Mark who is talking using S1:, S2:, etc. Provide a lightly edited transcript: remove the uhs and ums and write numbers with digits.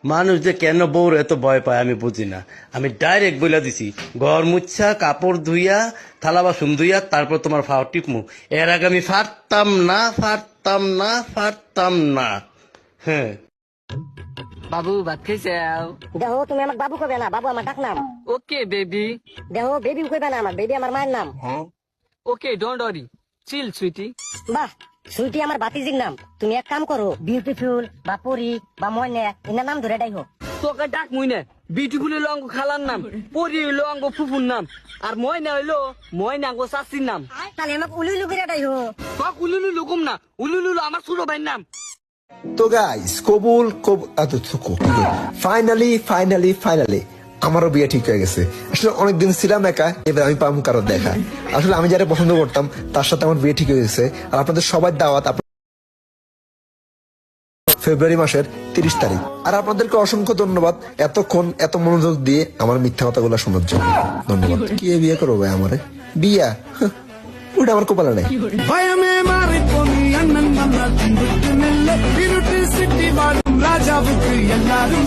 S1: মানুষ যে কেন বউর এত ভয় পায় আমি বুঝি না। আমি ডাইরেক্ট বইলা দিছি, ঘর মুচ্ছা কাপড় ধুইয়া থালা বাসন ধুইয়া তারপর তোমার ফাও টিপমু। এর আগে আমি ফারতাম না। হ্যাঁ,
S2: বাবু ভাত খাইছাও?
S3: দেখো তুমি আমাকে বাবু কবে না, বাবু আমার ডাক নাম।
S2: Okay baby.
S3: দেখো বেবি কইবে না, আমার বেবি আমার মায়ের নাম।
S2: ওকে ডোন্ট ওয়ারি, চিল সুইটি।
S3: বাহ, সুইটি আমার বাতিজির নাম। তুমি এক কাম করো, বিউটিফুল বা পরি বা ময়না এনার নাম ধরে ডাইহো।
S2: তোকে ডাক মুই না, বিউটিফুল হইলো অঙ্গ খালার নাম, পরি হইলো অঙ্গ ফুফুর নাম, আর ময়না হইলো ময়না অঙ্গ চাচির নাম।
S3: তাহলে আমাকে উলুলু করে ডাইহো।
S2: তোক উলুলু লুকুম না, উলুলু আমার ছোট ভাইয়ের নাম।
S4: তো গাইস ফাইনালি আমারও বিয়ে ঠিক হয়ে গেছে। আসলে অনেকদিন ছিলাম একা, এবার আমি পাবো কারো দেখা। আসলে আমি যারা পছন্দ করতাম তার সাথে আমার বিয়ে ঠিক হয়ে গেছে। আর আপনাদের সবার দাওয়াত ফেব্রুয়ারি মাসের 30 তারিখ। আর আপনাদেরকে অসংখ্য ধন্যবাদ এতক্ষণ এত মনোযোগ দিয়ে আমার মিথ্যা কথাগুলো শোনার জন্য। ধন্যবাদ। কি বিয়ে করবো ভাই আমারে? বিয়া ওটা আমার কপালে নাই।
S5: ഭയമേ മാറിപ്പോയി അണ്ണൻ വന്ന രാജാവുക്ക് എല്ലാരും